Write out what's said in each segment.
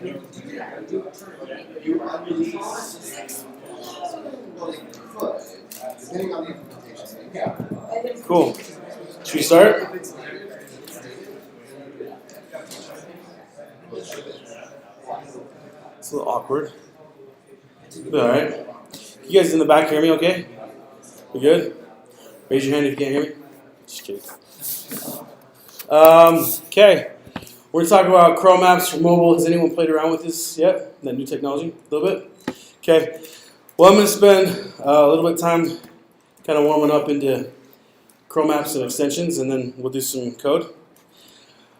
You unrelease, depending on the implementation. Cool. Should we start? It's a little awkward. But all right. You guys in the back hear me okay? We good? Raise your hand if you can't hear me. Just kidding. Okay. We're going to talk about Chrome apps for mobile. Has anyone played around with this yet? That new technology? A little bit? Okay. Well, I'm going to spend a little bit of time kind of warming up into Chrome apps and extensions, and then we'll do some code.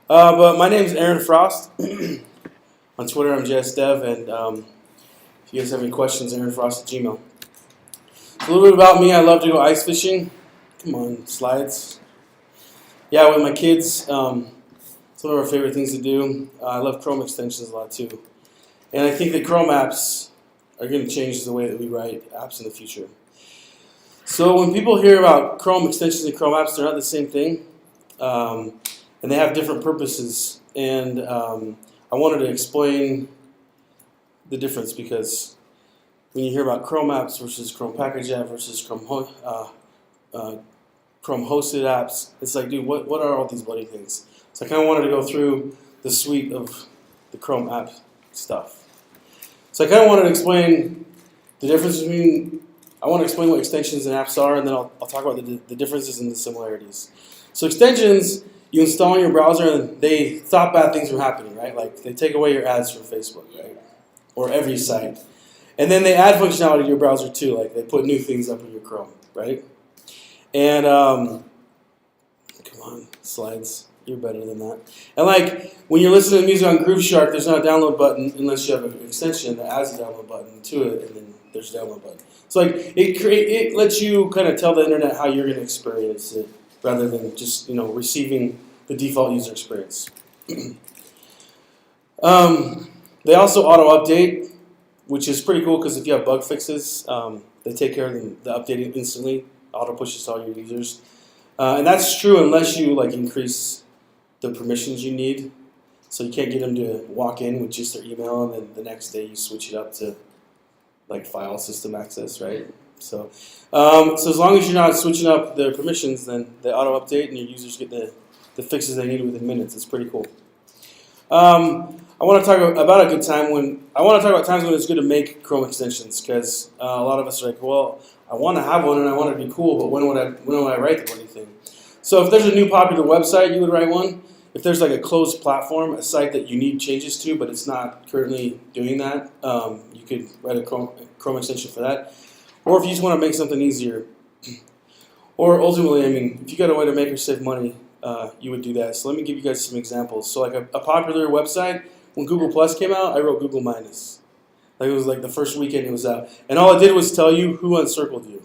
But my name is Aaron Frost. On Twitter, I'm JSDev, and if you guys have any questions, aaronfrost@gmail.com. A little bit about me. I love to go ice fishing. Come on, slides. Yeah, with my kids. It's one of our favorite things to do. I love Chrome extensions a lot too. And I think that Chrome apps are going to change the way that we write apps in the future. So when people hear about Chrome extensions and Chrome apps, they're not the same thing. And they have different purposes. And I wanted to explain the difference because when you hear about Chrome apps versus Chrome package app versus Chrome hosted apps, it's like, dude, what are all these bloody things? So I kind of wanted to go through the suite of the Chrome app stuff. So I kind of wanted to explain the difference between, I want to explain what extensions and apps are, and then I'll talk about the differences and the similarities. So extensions, you install in your browser and they stop bad things from happening, right? Like they take away your ads from Facebook, right? Or every site. And then they add functionality to your browser too, like they put new things up in your Chrome, right? And, come on, slides. You're better than that. And like when you're listening to music on GrooveShark, there's not a download button unless you have an extension that adds a download button to it, and then there's a download button. So like it lets you kind of tell the internet how you're going to experience it, rather than just receiving the default user experience. They also auto update, which is pretty cool because if you have bug fixes, they take care of the updating instantly. Auto pushes to all your users, and that's true unless you increase the permissions you need. So you can't get them to walk in with just their email, and then the next day you switch it up to file system access, right? So as long as you're not switching up the permissions, then they auto update and your users get the fixes they need within minutes. It's pretty cool. I want to talk about a good time about times when it's good to make Chrome extensions, because a lot of us are like, well, I want to have one and I want it to be cool, but when would I write the bloody thing? So if there's a new popular website, you would write one. If there's a closed platform, a site that you need changes to, but it's not currently doing that, you could write a Chrome extension for that. Or if you just want to make something easier. Or ultimately, if you got a way to make or save money, you would do that. So let me give you guys some examples. So a popular website, when Google Plus came out, I wrote Google minus. It was the first weekend it was out. And all it did was tell you who uncircled you.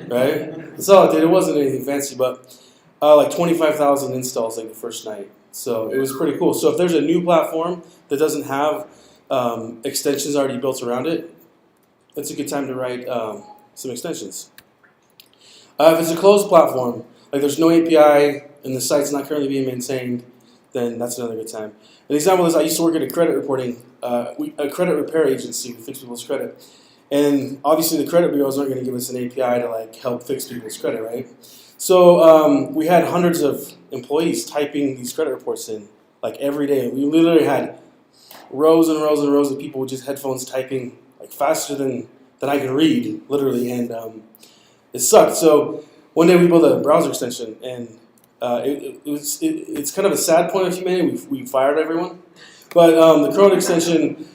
Right? That's all it did. It wasn't anything fancy, but 25,000 installs the first night. So it was pretty cool. So if there's a new platform that doesn't have extensions already built around it, it's a good time to write some extensions. If it's a closed platform, there's no API and the site's not currently being maintained, then that's another good time. An example is I used to work at a credit credit repair agency. We fix people's credit. And obviously the credit bureaus aren't going to give us an API to help fix people's credit, right? So we had hundreds of employees typing these credit reports in every day. We literally had rows and rows and rows of people with just headphones typing faster than I could read, literally, and it sucked. So one day we built a browser extension, and it's kind of a sad point of humanity. We fired everyone, but the Chrome extension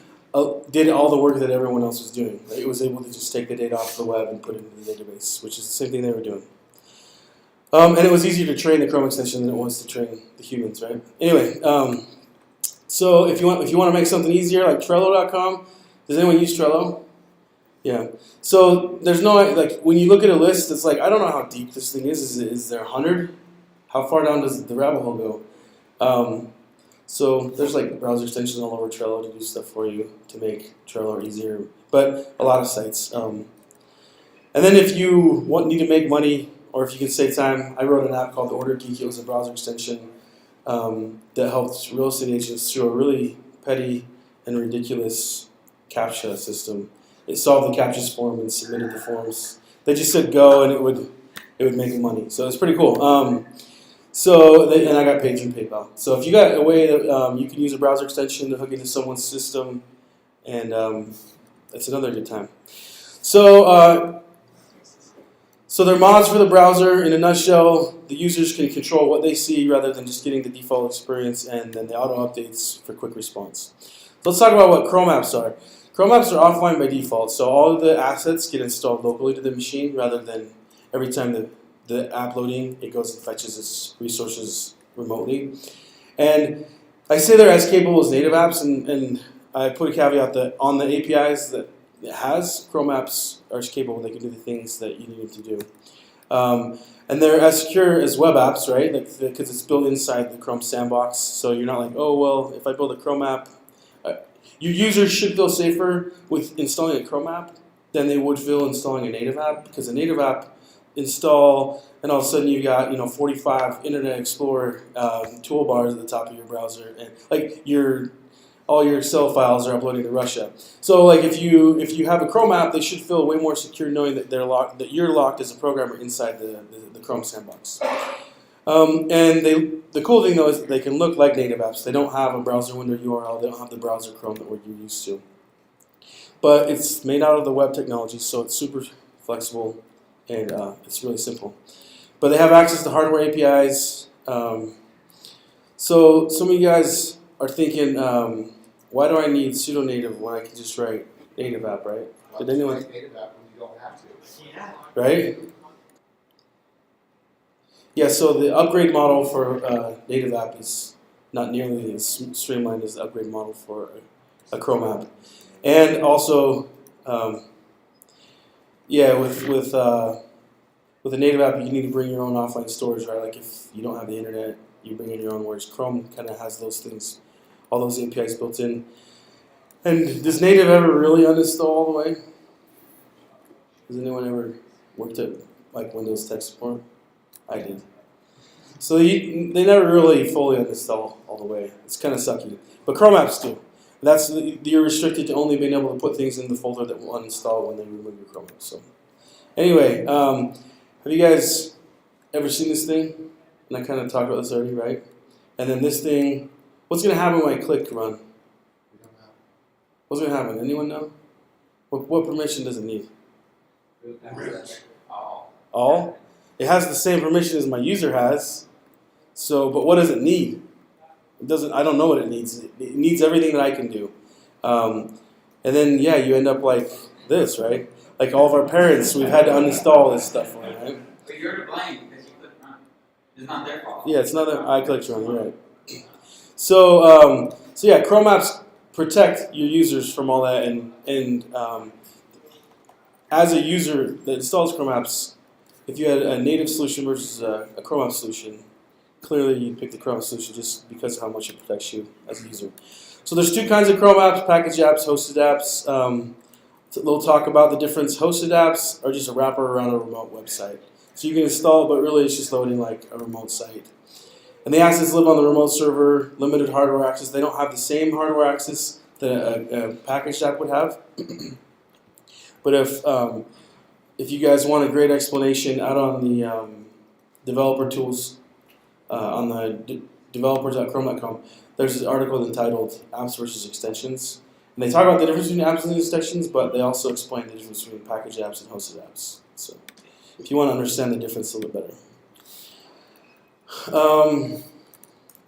did all the work that everyone else was doing. Right? It was able to just take the data off the web and put it into the database, which is the same thing they were doing. And it was easier to train the Chrome extension than it was to train the humans, right? Anyway, so if you want to make something easier, like Trello.com, does anyone use Trello? Yeah. So there's no when you look at a list, it's I don't know how deep this thing is. Is there 100? How far down does the rabbit hole go? So there's browser extensions all over Trello to do stuff for you to make Trello easier, but a lot of sites. And then if you need to make money, or if you can save time, I wrote an app called The Order Geek. It was a browser extension that helped real estate agents through a really petty and ridiculous CAPTCHA system. It solved the CAPTCHAs for them and submitted the forms. They just said go, and it would make them money. So it's pretty cool. And I got paid through PayPal. So if you got a way that you can use a browser extension to hook into someone's system, and that's another good time. So there are mods for the browser. In a nutshell, the users can control what they see rather than just getting the default experience, and then the auto updates for quick response. So let's talk about what Chrome apps are. Chrome apps are offline by default, so all of the assets get installed locally to the machine rather than every time the app loading, it goes and fetches its resources remotely. And I say they're as capable as native apps, and I put a caveat that on the APIs that it has, Chrome apps are capable. They can do the things that you need them to do. And they're as secure as web apps, right? Because it's built inside the Chrome sandbox. So you're not like, oh, well, if I build a Chrome app, your users should feel safer with installing a Chrome app than they would feel installing a native app. Because a native app install, and all of a sudden you got 45 Internet Explorer toolbars at the top of your browser, and like all your Excel files are uploading to Russia. So like if you have a Chrome app, they should feel way more secure knowing that they're locked, that you're locked as a programmer inside the Chrome sandbox. And the cool thing though is that they can look like native apps. They don't have a browser window URL. They don't have the browser Chrome that we're used to. But it's made out of the web technology, so it's super flexible and it's really simple. But they have access to hardware APIs. So some of you guys are thinking, why do I need pseudo-native when I can just write native app, right? Did anyone? Native app when you don't have to. Yeah. Right? Yeah, so the upgrade model for native app is not nearly as streamlined as the upgrade model for a Chrome app. And also, with a native app, you need to bring your own offline storage, right? Like if you don't have the internet, you bring in your own, whereas Chrome kind of has those things, all those APIs built in. And does native ever really uninstall all the way? Has anyone ever worked at like Windows tech support? I did. So they never really fully uninstall all the way. It's kind of sucky. But Chrome apps do. You're restricted to only being able to put things in the folder that will uninstall when they remove your Chrome app. So anyway, have you guys ever seen this thing? And I kind of talked about this already, right? And then this thing, what's going to happen when I click run? We don't have. What's going to happen? Anyone know? What permission does it need? All? It has the same permission as my user has. So, but what does it need? It doesn't. I don't know what it needs. It needs everything that I can do. And then, yeah, you end up like this, right? Like all of our parents, we've had to uninstall this stuff, right? But you're to blame because you clicked run. It's not their fault. Yeah, it's not that I clicked run, you're right. So yeah, Chrome apps protect your users from all that, and as a user that installs Chrome apps, if you had a native solution versus a Chrome app solution, clearly you'd pick the Chrome solution just because of how much it protects you as a user. So there's two kinds of Chrome apps: package apps, hosted apps. We'll talk about the difference. Hosted apps are just a wrapper around a remote website. So you can install it, but really it's just loading like a remote site. And the assets live on the remote server, limited hardware access. They don't have the same hardware access that a packaged app would have. But if you guys want a great explanation, out on the developer tools on the developers.chrome.com, there's this article entitled Apps versus Extensions. And they talk about the difference between apps and extensions, but they also explain the difference between packaged apps and hosted apps. So if you want to understand the difference a little bit better.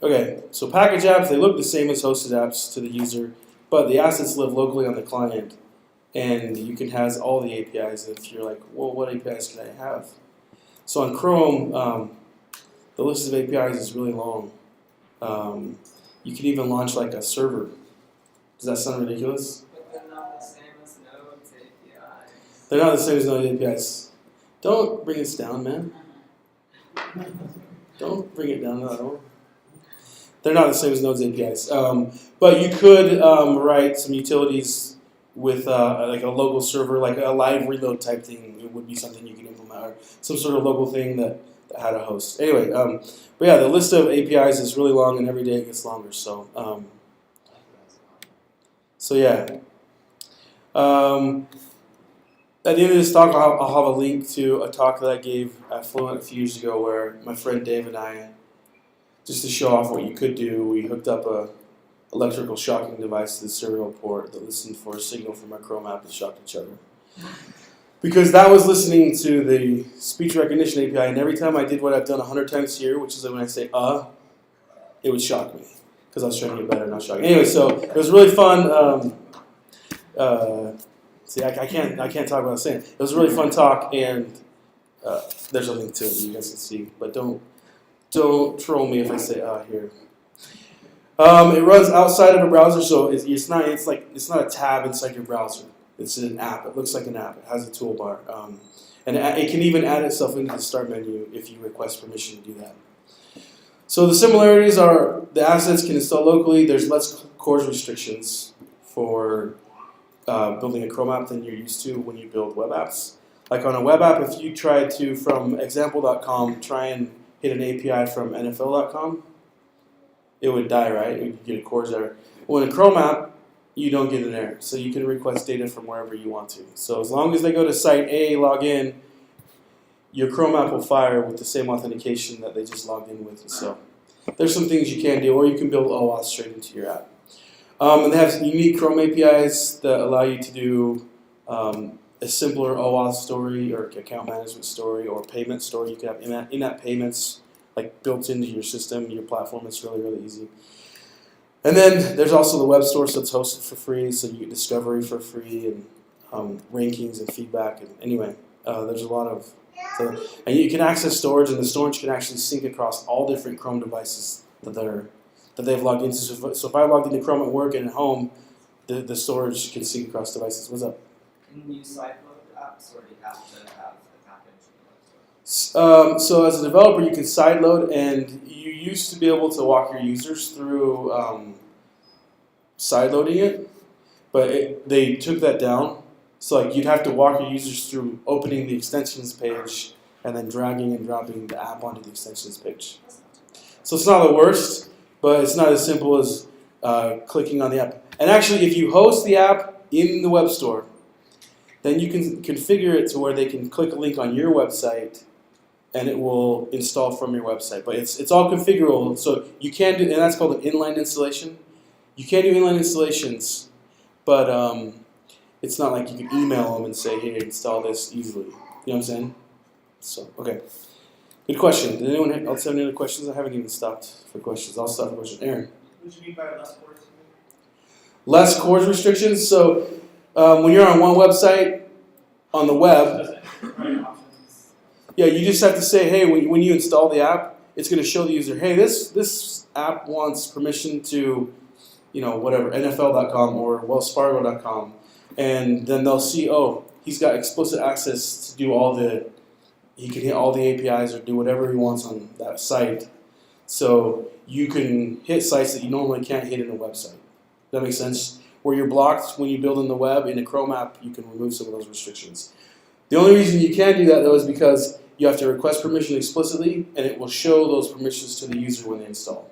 Okay, so package apps, they look the same as hosted apps to the user, but the assets live locally on the client, and you can have all the APIs if you're like, well, what APIs can I have? So on Chrome, the list of APIs is really long. You can even launch like a server. Does that sound ridiculous? But they're not the same as Node's APIs. They're not the same as Node APIs. Don't bring us down, man. Don't bring it down at all. They're not the same as Node's APIs. But you could write some utilities with like a local server, like a live reload type thing. It would be something you could implement, or some sort of local thing that had a host. Anyway, but yeah, the list of APIs is really long, and every day it gets longer. So So yeah. At the end of this talk, I'll have a link to a talk that I gave at Fluent a few years ago where my friend Dave and I, just to show off what you could do, we hooked up a electrical shocking device to the serial port that listened for a signal from our Chrome app and shocked each other. Because that was listening to the speech recognition API, and every time I did what I've done 100 times here, which is when I say it would shock me because I was trying to get better, not shocking. Anyway, so it was really fun. See, I can't talk about saying it. It was a really fun talk, and there's a link to it that you guys can see. But don't troll me if I say here. It runs outside of a browser, so it's not a tab inside your browser. It's an app. It looks like an app. It has a toolbar, and it can even add itself into the start menu if you request permission to do that. So the similarities are the assets can install locally. There's less CORS restrictions for building a Chrome app than you're used to when you build web apps. Like on a web app, if you try to, from example.com, try and hit an API from NFL.com, it would die, right? You get a CORS error. Well, in a Chrome app, you don't get an error. So you can request data from wherever you want to. So as long as they go to site A, log in, your Chrome app will fire with the same authentication that they just logged in with. So there's some things you can do, or you can build OAuth straight into your app. And they have unique Chrome APIs that allow you to do a simpler OAuth story or account management story or payment story. You can have in-app payments like built into your system, your platform. It's really, really easy. And then there's also the web store, so it's hosted for free, so you get discovery for free and rankings and feedback. And anyway, there's a lot of... and you can access storage, and the storage can actually sync across all different Chrome devices that they've logged into. So if I logged into Chrome at work and at home, the storage can sync across devices. What's up? Can you sideload apps, or do you have to have the package in the web store? So as a developer, you can sideload, and you used to be able to walk your users through sideloading it, but they took that down. So like you'd have to walk your users through opening the extensions page and then dragging and dropping the app onto the extensions page. So it's not the worst, but it's not as simple as clicking on the app. And actually, if you host the app in the web store, then you can configure it to where they can click a link on your website and it will install from your website. But it's all configurable, so you can do, and that's called an inline installation. You can do inline installations, but it's not like you can email them and say, hey, install this easily. You know what I'm saying? So, okay. Good question. Did anyone else have any other questions? I haven't even stopped for questions. I'll stop for questions. Aaron? What do you mean by less CORS? Less CORS restrictions. So when you're on one website on the web, yeah, you just have to say, hey, when you install the app, it's going to show the user, hey, this app wants permission to, whatever, NFL.com or WellsFargo.com. And then they'll see, oh, he's got explicit access to do he can hit all the APIs or do whatever he wants on that site. So you can hit sites that you normally can't hit in a website. Does that make sense? Where you're blocked when you build in the web, in a Chrome app, you can remove some of those restrictions. The only reason you can do that, though, is because you have to request permission explicitly, and it will show those permissions to the user when they install.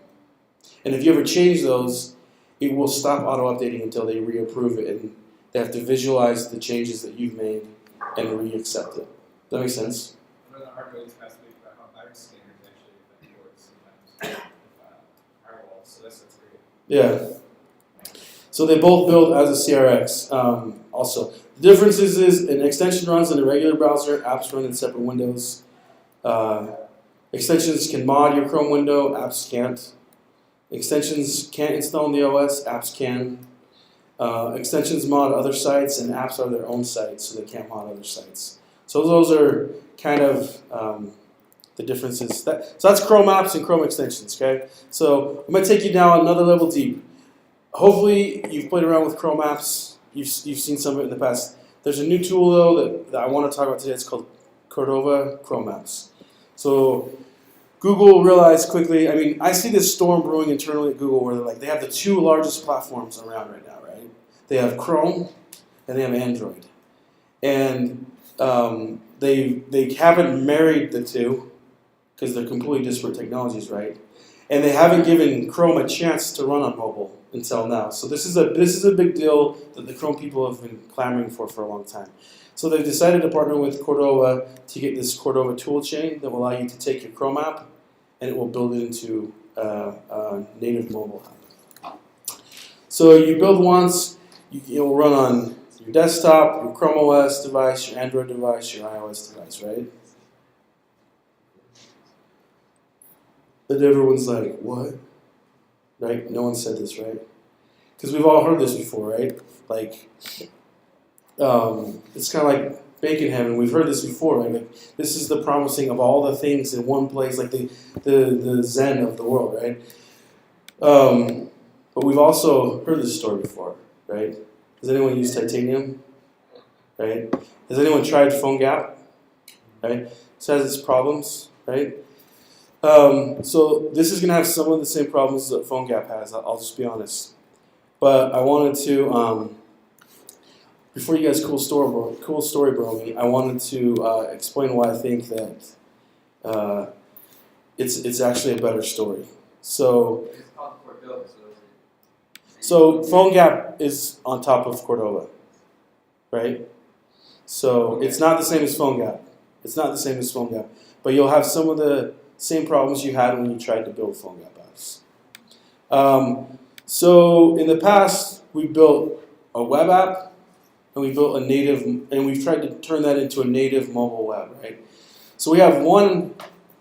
And if you ever change those, it will stop auto-updating until they reapprove it, and they have to visualize the changes that you've made and re-accept it. Does that make sense? One of the hard ways past week about how virus scanners actually affect words sometimes with firewalls, so that's great. Yeah. So they both build as a CRX. Also, the difference is an extension runs in a regular browser, apps run in separate windows. Extensions can mod your Chrome window, apps can't. Extensions can't install in the OS, apps can. Extensions mod other sites, and apps are their own sites, so they can't mod other sites. So those are kind of the differences. So that's Chrome apps and Chrome extensions, okay? So I'm going to take you down another level deep. Hopefully you've played around with Chrome apps. You've seen some of it in the past. There's a new tool, though, that I want to talk about today. It's called Cordova Chrome Apps. So Google realized quickly, I see this storm brewing internally at Google where they have the two largest platforms around right now, right? They have Chrome and they have Android. And they haven't married the two because they're completely disparate technologies, right? And they haven't given Chrome a chance to run on mobile. until now. So this is a big deal that the Chrome people have been clamoring for a long time. So they've decided to partner with Cordova to get this Cordova tool chain that will allow you to take your Chrome app and it will build it into a native mobile app. So you build once, it will run on your desktop, your Chrome OS device, your Android device, your iOS device, right? And everyone's like, what? Right? No one said this, right? Because we've all heard this before, right? Like, it's kind of like bacon heaven. We've heard this before, right? Like, this is the promising of all the things in one place, like the Zen of the world, right? But we've also heard this story before, right? Has anyone used titanium? Right? Has anyone tried PhoneGap? Right? It has its problems, right? So this is going to have some of the same problems that PhoneGap has. I'll just be honest. But I wanted to, before you guys cool story bro me, I wanted to explain why I think that it's actually a better story. So It's called Cordova, So PhoneGap is on top of Cordova, right? So it's not the same as PhoneGap. It's not the same as PhoneGap, but you'll have some of the same problems you had when you tried to build PhoneGap apps. So in the past, we built a web app, and we built a native, and we've tried to turn that into a native mobile web, right? So we want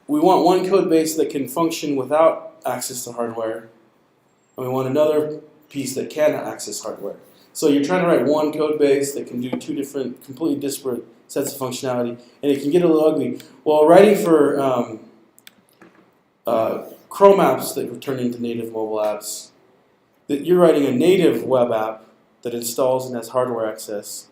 one code base that can function without access to hardware, and we want another piece that can access hardware. So you're trying to write one code base that can do two different, completely disparate sets of functionality, and it can get a little ugly. Well, writing for Chrome apps that were turned into native mobile apps, that you're writing a native web app that installs and has hardware access,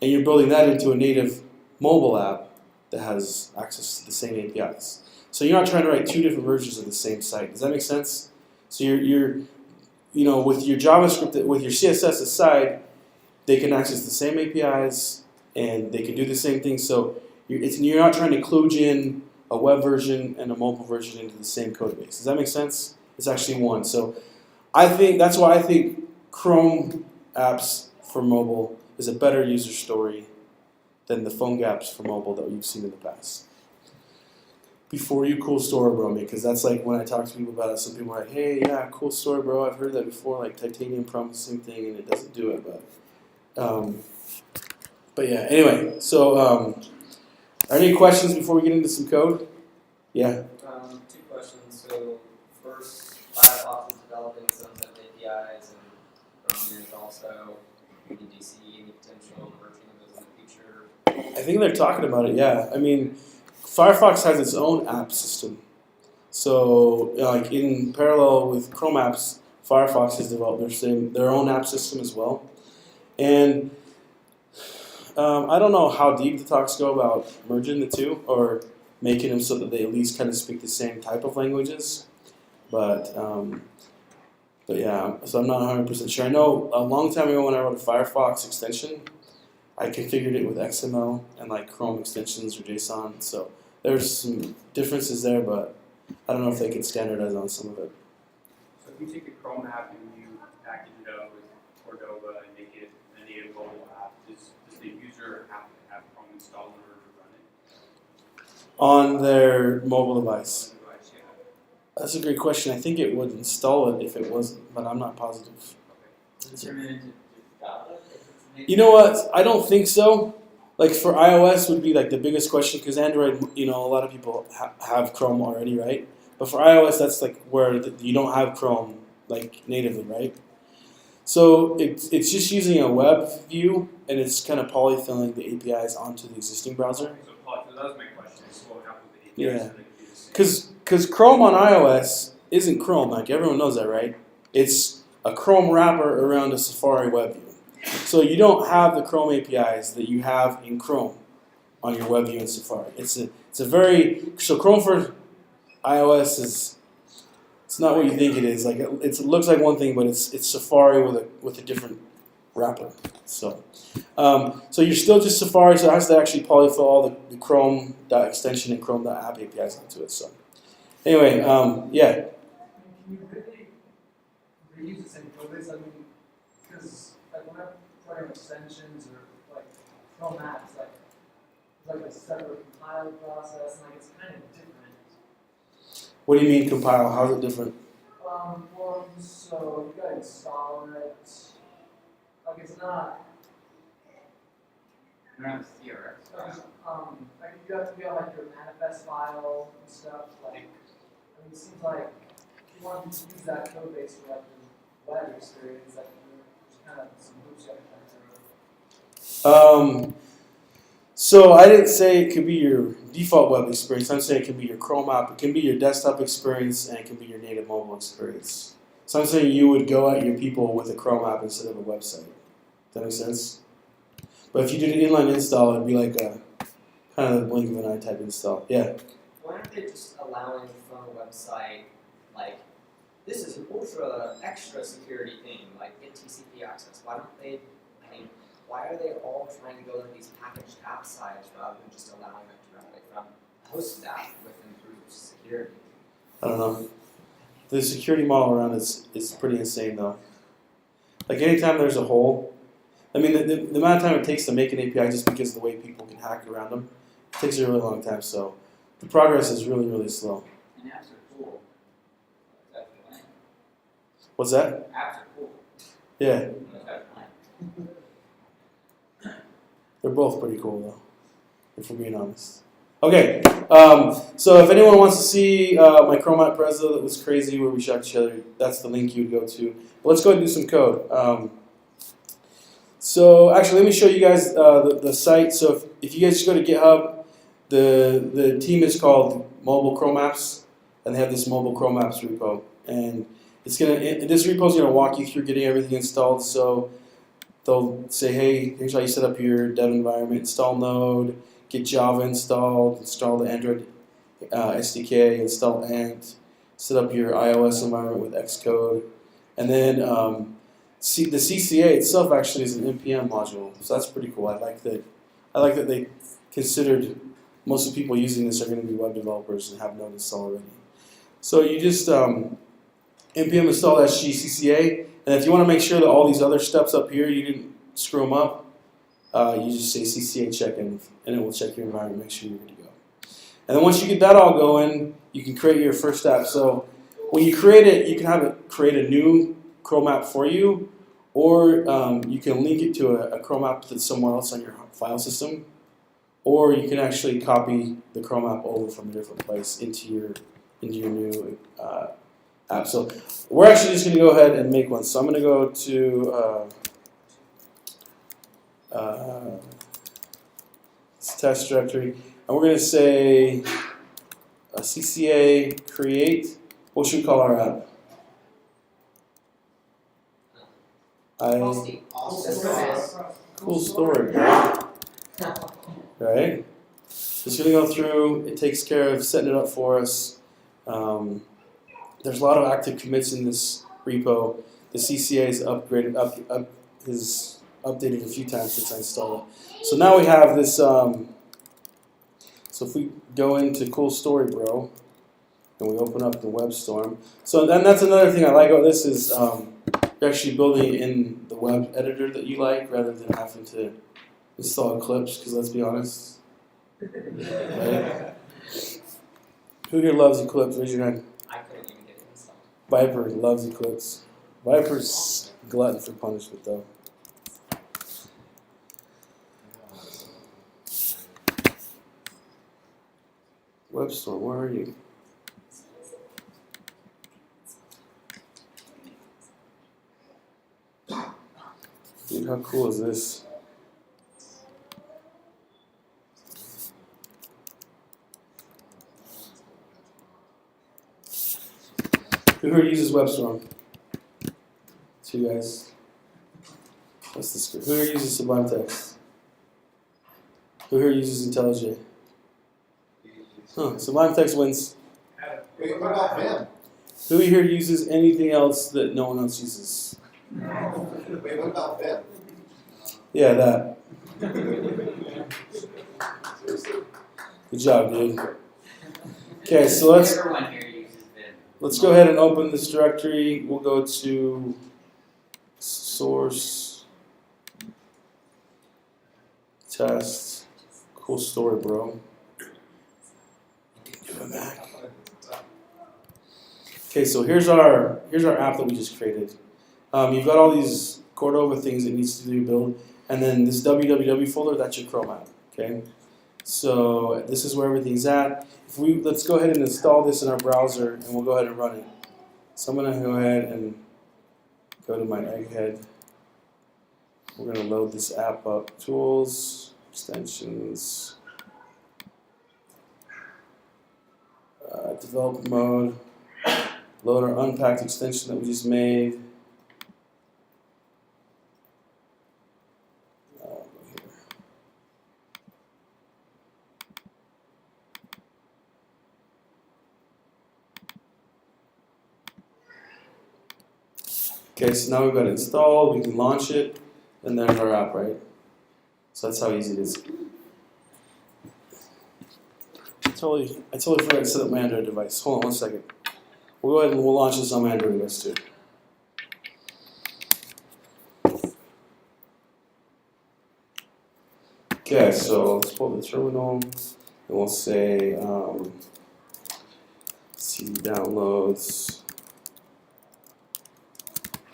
and you're building that into a native mobile app that has access to the same APIs. So you're not trying to write two different versions of the same site. Does that make sense? So you're with your JavaScript, with your CSS aside, they can access the same APIs and they can do the same thing. So you're not trying to kludge in a web version and a mobile version into the same code base. Does that make sense? It's actually one. So that's why I think Chrome apps for mobile is a better user story than the PhoneGaps for mobile that we've seen in the past. Before you cool story bro me, because that's like when I talk to people about it, some people are like, hey, yeah, cool story bro, I've heard that before, like titanium promises the same thing and it doesn't do it, but yeah, anyway, so are there any questions before we get into some code? Yeah? Two questions. So first, Firefox is developing some set of APIs, and Chrome is also. Do you see any potential merging of those in the future? I think they're talking about it, yeah. I mean, Firefox has its own app system. So, like in parallel with Chrome apps, Firefox has developed their own app system as well. And I don't know how deep the talks go about merging the two or making them so that they at least kind of speak the same type of languages. But yeah, so I'm not 100% sure. I know a long time ago when I wrote a Firefox extension, I configured it with XML and like Chrome extensions or JSON. So there's some differences there, but I don't know if they could standardize on some of it. So if you take a Chrome app and you package it up with Cordova and make it a native mobile app, does the user have to have Chrome installed in order to run it? On their mobile device. On the device, yeah. That's a great question. I think it would install it if it wasn't, but I'm not positive. Does it turn it into Java? You know what? I don't think so. Like for iOS would be like the biggest question because Android, a lot of people have Chrome already, right? But for iOS, that's like where you don't have Chrome like natively, right? So it's just using a web view and it's kind of polyfilling the APIs onto the existing browser. So that was my question. So what happened with the APIs? Yeah. So they can do the same? Because Chrome on iOS isn't Chrome, like everyone knows that, right? It's a Chrome wrapper around a Safari web view. So you don't have the Chrome APIs that you have in Chrome on your web view in Safari. So Chrome for iOS it's not what you think it is. Like it looks like one thing, but it's Safari with a different wrapper. So you're still just Safari, so it has to actually polyfill all the Chrome extension and Chrome app APIs onto it. So anyway, yeah. Can you really reuse the same at least I mean, because like when I'm running extensions or like Chrome apps, like it's like a separate compile process, and like it's kind of different. What do you mean compile? How's it different? Well, so you gotta install it. Like it's not. You don't have a CRX. Like you have like your manifest file and stuff. Like, I mean, it seems like if you want to use that code base for like the web experience, like there's kind of some hoops you have to jump through. So I didn't say it could be your default web experience. I'm saying it can be your Chrome app, it can be your desktop experience, and it can be your native mobile experience. So I'm saying you would go at your people with a Chrome app instead of a website. Does that make sense? But if you did an inline install, it'd be like a kind of the blink of an eye type install. Yeah. Why aren't they just allowing from a website, like, this is an ultra extra security thing, like get TCP access? Why don't they, I mean, why are they all trying to go to these packaged app sites rather than just allowing them directly from a hosted app with improved security? I don't know. The security model around is pretty insane though. Like anytime there's a hole, I mean the amount of time it takes to make an API just because of the way people can hack around them, it takes a really long time. So the progress is really, really slow. And apps are cool. That's the plan. What's that? Apps are cool. Yeah, That's the plan. they're both pretty cool though, if we're being honest. Okay, so if anyone wants to see my Chrome app Prezo that was crazy where we shot each other, that's the link you would go to. But let's go ahead and do some code. So actually, let me show you guys the site. So if you guys just go to GitHub, the team is called Mobile Chrome Apps, and they have this Mobile Chrome Apps repo. And this repo is gonna walk you through getting everything installed. So they'll say, hey, here's how you set up your dev environment, install Node, get Java installed, install the Android SDK, install Ant, set up your iOS environment with Xcode, and then the CCA itself actually is an NPM module, so that's pretty cool. I like that they considered most of the people using this are going to be web developers and have Node installed already. So you just npm install CCA, and if you want to make sure that all these other steps up here you didn't screw them up, you just say CCA check-in, and it will check your environment, make sure you're good to go. And then once you get that all going, you can create your first app. So when you create it, you can have it create a new Chrome app for you, or you can link it to a Chrome app that's somewhere else on your file system, or you can actually copy the Chrome app over from a different place into your new app. So we're actually just going to go ahead and make one. So I'm going to go to this test directory, and we're going to say CCA create. What should we call our app? Cool story, right? Just going to go through. It takes care of setting it up for us. There's a lot of active commits in this repo. The CCA is updated a few times since I installed it. So now we have this. So if we go into Cool Story Bro, and we open up the WebStorm. So then that's another thing I like about this is you're actually building it in the web editor that you like rather than having to install Eclipse. Because let's be honest, right? Who here loves Eclipse? Raise your hand. I couldn't even get it installed. Viper loves Eclipse. Viper's glutton for punishment though. WebStorm, where are you? Dude, how cool is this? Who here uses WebStorm? Two guys. What's the script? Who here uses Sublime Text? Who here uses IntelliJ? Huh, Sublime Text wins. Wait, what about Vim? Who here uses anything else that no one else uses? Wait, what about Vim? Yeah, that. Good job, dude. Okay, so Everyone here uses Vim. let's go ahead and open this directory. We'll go to source test. Cool story, bro. You can do it, Mac. Okay, so here's our app that we just created. You've got all these Cordova things it needs to do build, and then this www folder, that's your Chrome app. Okay, so this is where everything's at. Let's go ahead and install this in our browser, and we'll go ahead and run it. So I'm gonna go ahead and go to my Egghead. We're gonna load this app up. Tools, extensions, develop mode. Load our unpacked extension that we just made. Okay, so now we've got it installed, we can launch it, and there's our app, right? So that's how easy it is. I totally forgot to set up my Android device. Hold on one second. We'll go ahead and we'll launch this on my Android device too. Okay, so let's pull the terminal, and we'll say CD downloads.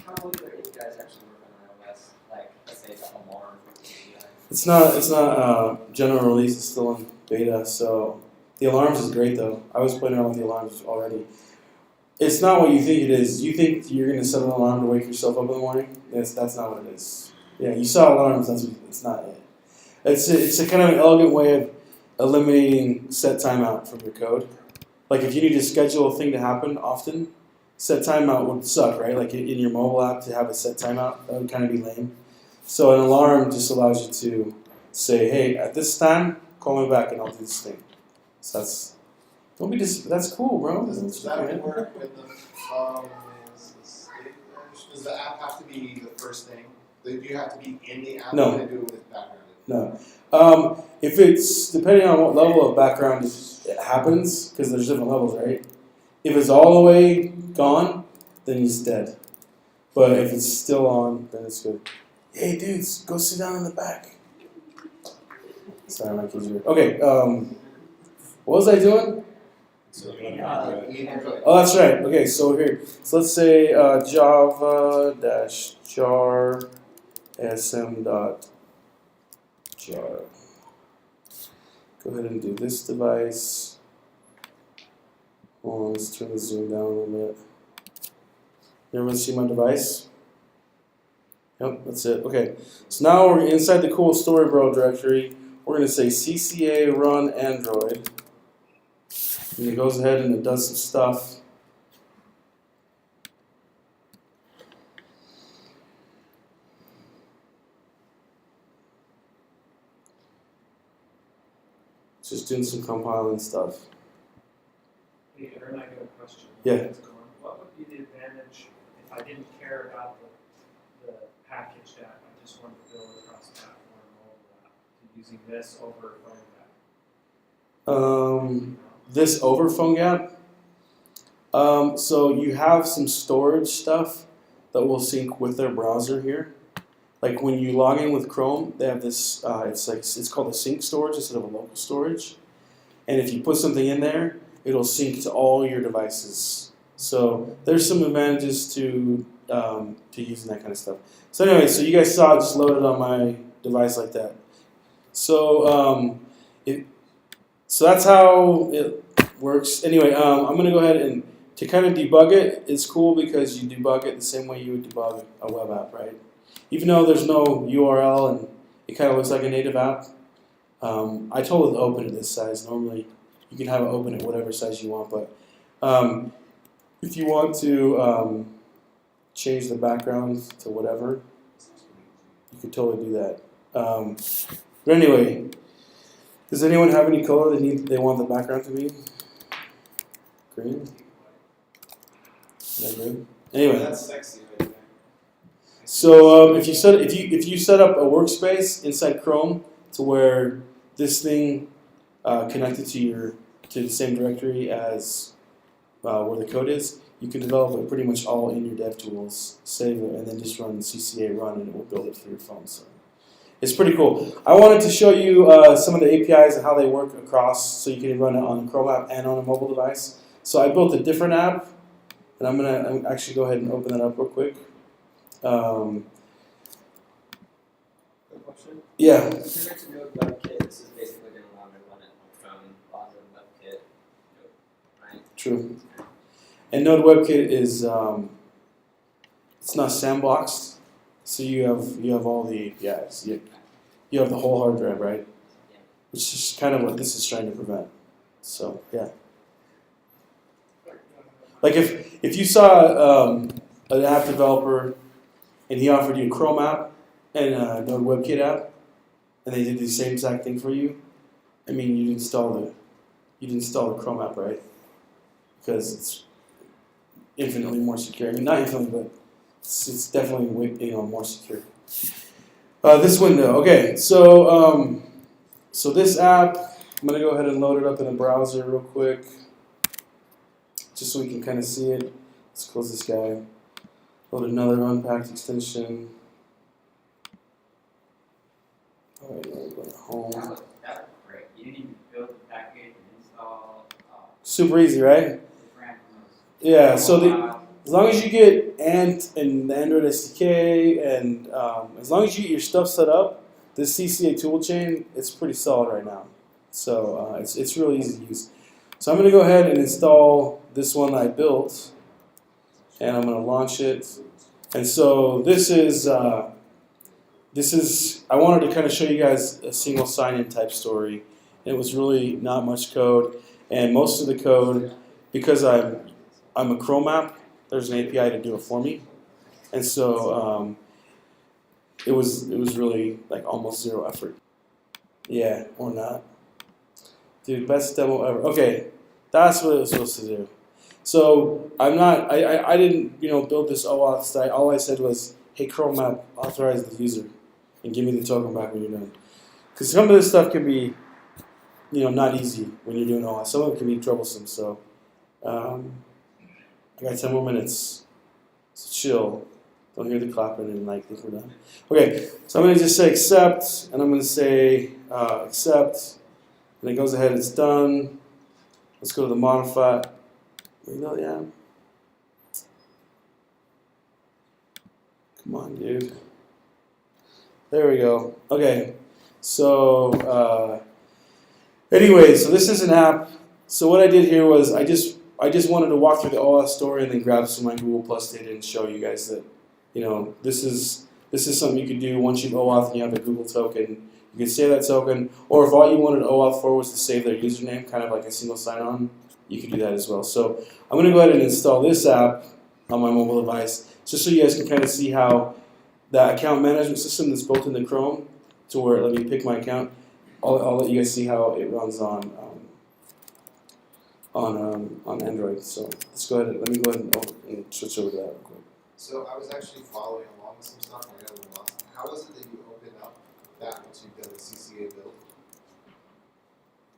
How will your APIs actually work on iOS? Like, let's say the alarm API. It's not general release. It's still in beta. So the alarms is great though. I was playing around with the alarms already. It's not what you think it is. You think you're gonna set an alarm to wake yourself up in the morning. That's not what it is. Yeah, you saw alarms. It's not it. It's a kind of an elegant way of eliminating set timeout from your code. Like if you need to schedule a thing to happen often, set timeout would suck, right? Like in your mobile app to have a set timeout, that would kind of be lame. So an alarm just allows you to say, hey, at this time, call me back and I'll do this thing. So that's cool, bro. Does that work with the does the app have to be the first thing? Do you have to be in the app No. to do it with background? No. If it's, depending on what level of background it happens, because there's different levels, right? If it's all the way gone, then it's dead. But if it's still on, then it's good. Hey, dudes, go sit down in the back. Sorry, my kids are. Okay, what was I doing? Android. Oh, that's right. Okay, so here. So let's say java-jar sm.jar. Go ahead and do this device. Oh, let's turn the zoom down a little bit. Everyone see my device? Yep, that's it. Okay, so now we're inside the cool Storybro directory. We're going to say cca run android. And it goes ahead and it does some stuff. It's just doing some compiling stuff. Hey, Aaron, I got a question. Yeah. What would be the advantage if I didn't care about the package app, I just wanted to build a cross-platform mobile app, using this over phone app? This over phone gap. So you have some storage stuff that will sync with their browser here. Like when you log in with Chrome, they have this. It's called a sync storage instead of a local storage. And if you put something in there, it'll sync to all your devices. So there's some advantages to using that kind of stuff. So anyway, so you guys saw it just loaded on my device like that. So so that's how it works. Anyway, I'm going to go ahead and to kind of debug it. It's cool because you debug it the same way you would debug a web app, right? Even though there's no URL and it kind of looks like a native app, I told it to open at this size. Normally, you can have it open at whatever size you want, but if you want to change the background to whatever, you could totally do that. But anyway, does anyone have any color they want the background to be? Green? Is that good? Anyway. That's sexy right there. So if you set up a workspace inside Chrome to where this thing connected to the same directory as where the code is, You can develop it pretty much all in your DevTools, save it, and then just run CCA run, and it will build it for your phone. So it's pretty cool. I wanted to show you some of the APIs and how they work across, so you can run it on a Chrome app and on a mobile device. So I built a different app, and I'm actually go ahead and open that up real quick. Good question. Yeah, Specific to Node WebKit, this is basically going to allow me to run it on phone, browser, WebKit, right? true. And Node WebKit is it's not sandboxed, so you have all the APIs. You have the whole hard drive, right? Yeah. Which is kind of what this is trying to prevent. So yeah. Like if you saw an app developer and he offered you a Chrome app and a Node WebKit app, and they did the same exact thing for you, I mean you'd install the Chrome app, right? Because it's infinitely more secure. I mean not infinitely, but it's definitely way, more secure. This window, okay. So so this app, I'm gonna go ahead and load it up in the browser real quick, just so we can kind of see it. Let's close this guy. Load another unpacked extension. All right, now we go to home. That was great. You didn't even build the package and install. Super easy, right? It ran from those. Yeah. So as long as you get Ant and the Android SDK, and as long as you get your stuff set up, this CCA toolchain, it's pretty solid right now. So it's really easy to use. So I'm going to go ahead and install this one that I built, and I'm going to launch it. And so this is I wanted to kind of show you guys a single sign-in type story. It was really not much code, and most of the code, because I'm a Chrome app, there's an API to do it for me, and so it was really like almost zero effort. Yeah, or not. Dude, best demo ever. Okay, that's what it was supposed to do. So I didn't build this OAuth site. All I said was, hey Chrome app, authorize the user, and give me the token back when you're done. Because some of this stuff can be, not easy when you're doing OAuth. Some of it can be troublesome. So I got 10 more minutes. So chill. Don't hear the clapping and think we're done. Okay, so I'm going to just say accept, and I'm going to say accept, and it goes ahead, it's done. Let's go to the modify. Yeah. Come on, dude. There we go. Okay, so anyway, so this is an app. So what I did here was I just wanted to walk through the OAuth story and then grab some of my Google Plus data and show you guys that this is something you could do once you've OAuth and you have a Google token. You can save that token, or if all you wanted OAuth for was to save their username, kind of like a single sign-on, you can do that as well. So I'm going to go ahead and install this app on my mobile device, just so you guys can kind of see how that account management system that's built into Chrome, to where let me pick my account. I'll let you guys see how it runs on Android. So let's go ahead. Let me go ahead and switch over to that real quick. So I was actually following along with some stuff, and I got a little lost. How was it that you opened up that once you've done the CCA build?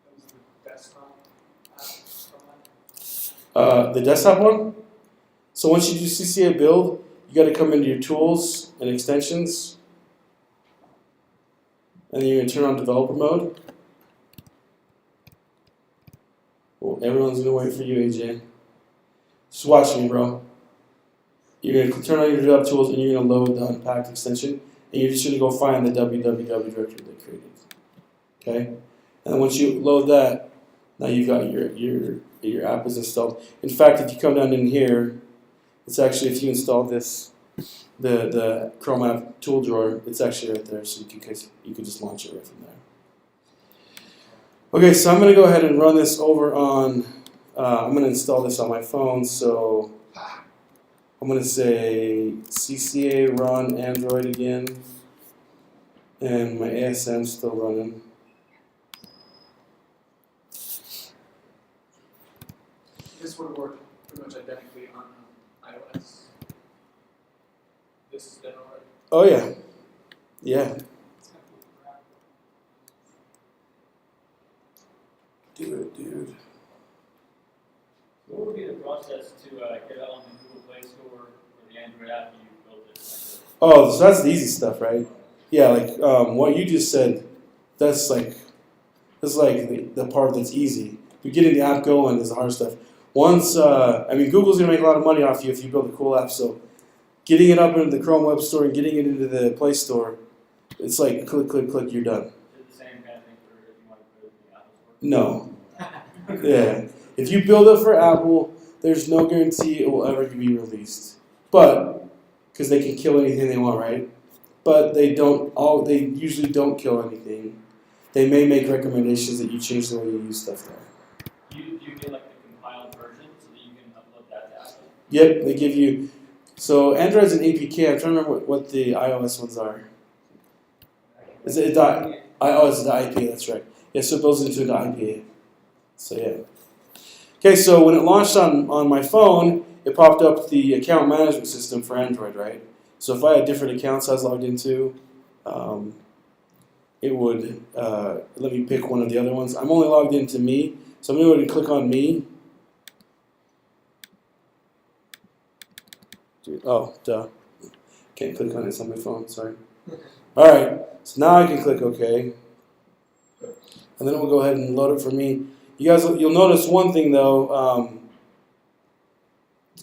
That was the desktop app. The desktop one. So once you do CCA build, you got to come into your tools and extensions, and then you're gonna turn on developer mode. Well, everyone's gonna wait for you, AJ. Just watch me, bro. You're gonna turn on your dev tools, and you're gonna load the unpacked extension, and you're just gonna go find the www directory they created. Okay, and then once you load that, now you've got your app is installed. In fact, if you come down in here, it's actually, if you install this, the Chrome app tool drawer, it's actually right there, so you can just launch it right from there. Okay, so I'm going to go ahead and run this over on, I'm going to install this on my phone, so I'm going to say CCA run Android again, and my ASM's still running. This would work pretty much identically on iOS. This is done already. Oh yeah, yeah. Do it, dude. would be the process to get it on the Google Play Store or the Android app you built it? Oh, so that's the easy stuff, right? Yeah, like what you just said. That's like the part that's easy. You're getting the app going is the hard stuff. Once, Google's gonna make a lot of money off you if you build a cool app. So, getting it up into the Chrome Web Store and getting it into the Play Store, it's like click, click, click, you're done. Is it the same kind of thing for if you want to put it in the Apple Store? No. Yeah. If you build it for Apple, there's no guarantee it will ever be released. But because they can kill anything they want, right? But they usually don't kill anything. They may make recommendations that you change the way you use stuff there. Do you get like the compiled version so that you can upload that to Apple? Yep, they give you. So Android's an APK. I'm trying to remember what the iOS ones are. Is it it's the IPA, that's right. Yeah, so it builds into the IPA. So yeah. Okay, so when it launched on my phone, it popped up the account management system for Android, right? So if I had different accounts I was logged into, it would let me pick one of the other ones. I'm only logged into me, so I'm going to click on me. Oh, duh. Can't click on it, it's on my phone, sorry. Alright, so now I can click OK. And then it will go ahead and load it for me. You'll notice one thing though,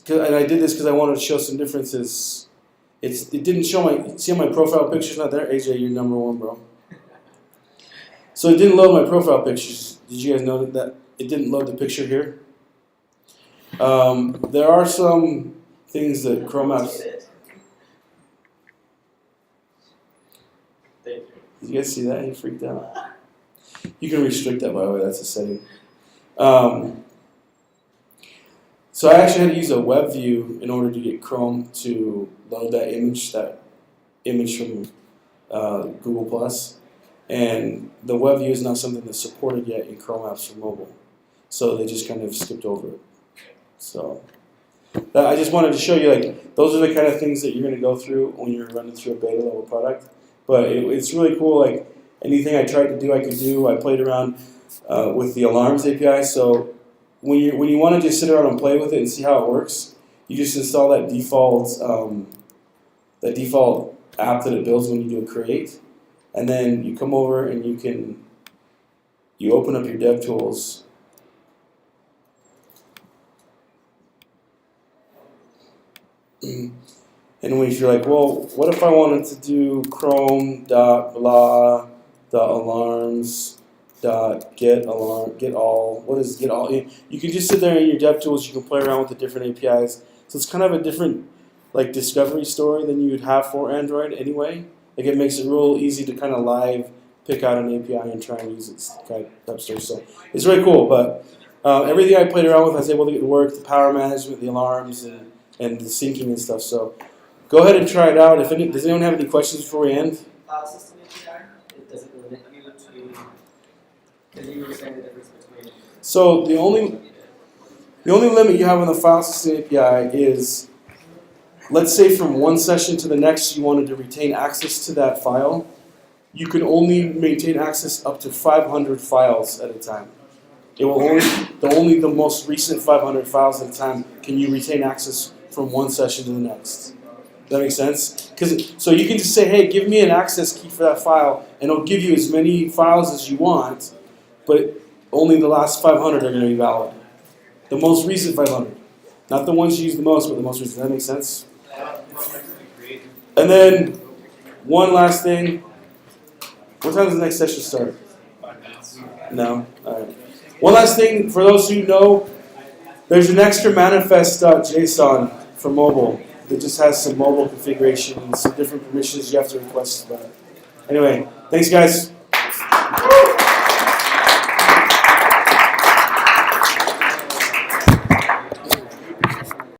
and I did this because I wanted to show some differences. It didn't show my profile picture's not there? AJ, you're number one, bro. So it didn't load my profile pictures. Did you guys know that it didn't load the picture here? There are some things that Chrome apps. Did you guys see that? He freaked out. You can restrict that, by the way. That's a setting. So I actually had to use a web view in order to get Chrome to load that image from Google Plus. And the web view is not something that's supported yet in Chrome apps for mobile. So they just kind of skipped over it. So I just wanted to show you, like, those are the kind of things that you're going to go through when you're running through a beta level product. But it's really cool. Like, anything I tried to do, I could do. I played around with the alarms API. So when you want to just sit around and play with it and see how it works, you just install that default app that it builds when you do a create, and then you come over and you open up your DevTools. And when you're like, well, what if I wanted to do chrome.blah.alarms.getAlarm, what is get all? You can just sit there in your DevTools, you can play around with the different APIs. So it's kind of a different like discovery story than you would have for Android anyway. Like, it makes it real easy to kind of live pick out an API and try and use it kind of stuff. So it's really cool. But everything I played around with, I was able to get to work, the power management, the alarms, and the syncing and stuff. So go ahead and try it out. Does anyone have any questions before we end? File system API, does it limit you to, because you were saying the difference between. So the only limit you have on the file system API is, let's say from one session to the next you wanted to retain access to that file. You can only maintain access up to 500 files at a time. It will only the most recent 500 files at a time can you retain access from one session to the next. Does that make sense? So you can just say, hey, give me an access key for that file, and it'll give you as many files as you want, but only the last 500 are going to be valid. The most recent 500. Not the ones you use the most, but the most recent. Does that make sense? And then, one last thing. What time does the next session start? 5 minutes. No? Alright. One last thing, for those who know, there's an extra manifest.json for mobile that just has some mobile configuration and some different permissions you have to request. Anyway, thanks guys.